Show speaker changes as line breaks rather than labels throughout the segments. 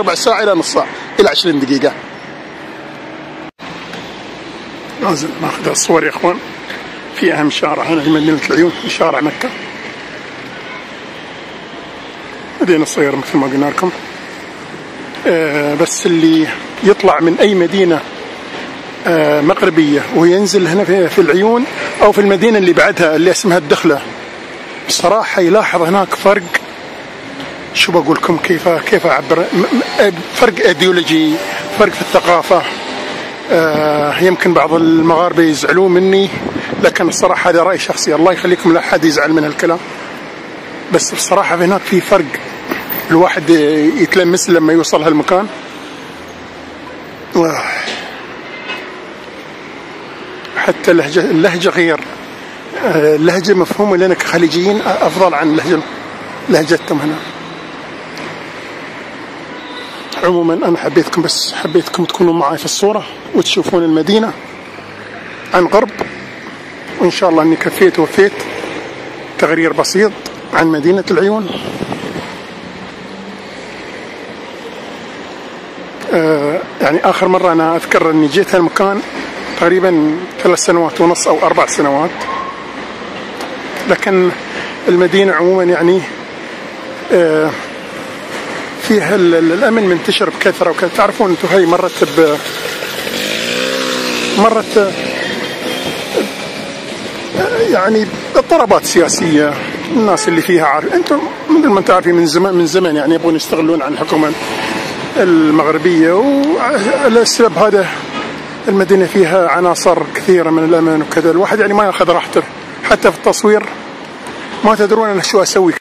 ربع ساعة إلى نص ساعة إلى 20 دقيقة. لازم ناخذ الصور يا إخوان في أهم شارع هنا في مدينة العيون، شارع مكة. مدينة صغيرة مثل ما قلنا لكم، بس اللي يطلع من أي مدينة مغربية وينزل هنا في العيون أو في المدينة اللي بعدها اللي اسمها الدخلة، بصراحة يلاحظ هناك فرق. شو بقول لكم، كيف أعبر، فرق ايديولوجي، فرق في الثقافة. يمكن بعض المغاربة يزعلون مني، لكن الصراحة هذا رأي شخصي، الله يخليكم لا أحد يزعل من هالكلام. بس بصراحة هناك في فرق، الواحد يتلمس لما يوصل هالمكان. حتى اللهجة غير، اللهجة مفهومة لنا كخليجيين أفضل عن لهجتهم هنا. عموما أنا حبيتكم تكونوا معي في الصورة وتشوفون المدينة عن قرب، وإن شاء الله أني كفيت ووفيت تغرير بسيط عن مدينة العيون. يعني آخر مرة أنا أذكر أني جيت هالمكان تقريبا 3 سنوات ونص أو 4 سنوات، لكن المدينة عموما يعني فيها الأمن منتشر بكثرة وكذا. تعرفون أنتم هاي مرت يعني اضطرابات سياسية، الناس اللي فيها عارف أنتم مثل ما أنتم عارفين من زمان يعني يبغون يستغلون عن الحكومة المغربية، والسبب هذا المدينة فيها عناصر كثيرة من الأمان وكذا. الواحد يعني ما ياخذ راحته حتى في التصوير، ما تدرون أنا شو أسوي.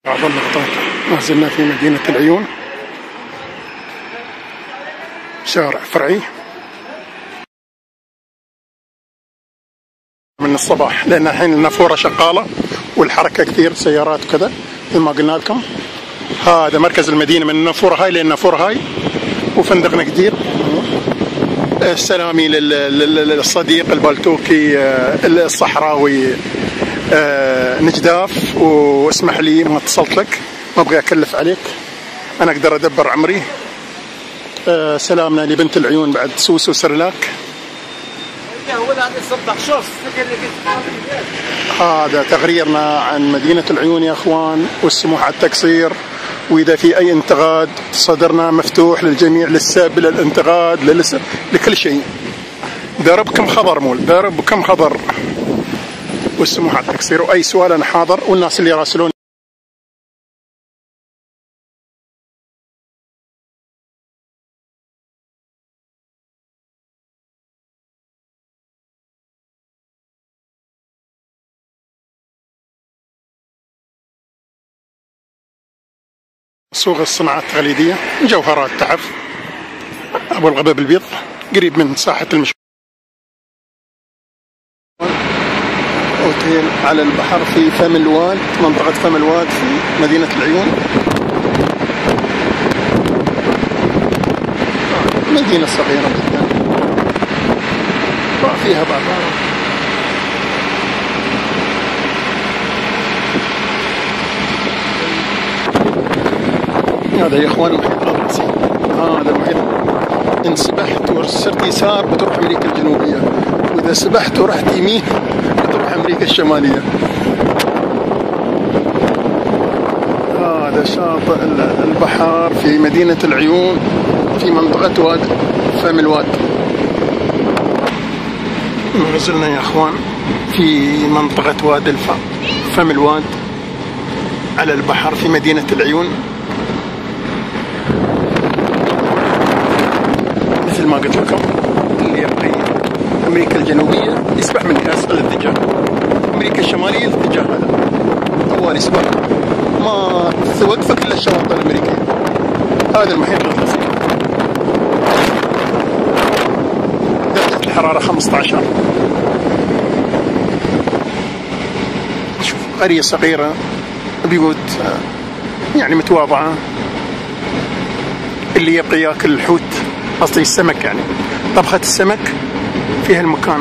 بعض اللقطات ما زلنا في مدينة العيون، شارع فرعي من الصباح، لأن الحين النافورة شغالة والحركة كثير سيارات وكذا مثل ما قلنا لكم. هذا مركز المدينة من النافورة هاي للنافورة هاي، وفندقنا جديد. سلامي للصديق البلتوكي الصحراوي نجداف، واسمح لي ما اتصلت لك، ما ابغى اكلف عليك، انا اقدر ادبر عمري. سلامنا لبنت العيون بعد سوسو سرلاك. هذا تقريرنا عن مدينة العيون يا اخوان، والسموح على التقصير، واذا في اي انتقاد صدرنا مفتوح للجميع، للسب، للانتقاد، لكل شيء. ضربكم خضر مول، ضربكم خضر، والسموح على التقصير، واي سؤال انا حاضر، والناس اللي يراسلون سوق الصناعات التقليدية، مجوهرات تحف، أبو الغباب البيض، قريب من ساحة المشروع. أوتيل على البحر في فم الواد، منطقة فم الواد في مدينة العيون. مدينة صغيرة جدا فيها بعض. هذا يا اخوان المحيط الأطلسي، هذا المحيط. ان سبحت وصرت يسار بتروح امريكا الجنوبية، واذا سبحت ورحت يمين بتروح امريكا الشمالية. هذا شاطئ البحر في مدينة العيون في منطقة واد فم الواد. ما زلنا يا اخوان في منطقة واد فم الواد على البحر في مدينة العيون. مثل ما قلت لكم، اللي يبغي أمريكا الجنوبية يسبح من كاس الاتجاه، أمريكا الشمالية الاتجاه هذا طوال يسبح، ما توقفك إلا الشواطئ الأمريكية. هذا المحيط الأطلسي، درجة الحرارة 15. شوف قرية صغيرة، بيوت يعني متواضعة، اللي يبقى ياكل الحوت، قصدي السمك، يعني طبخة السمك فيها المكان.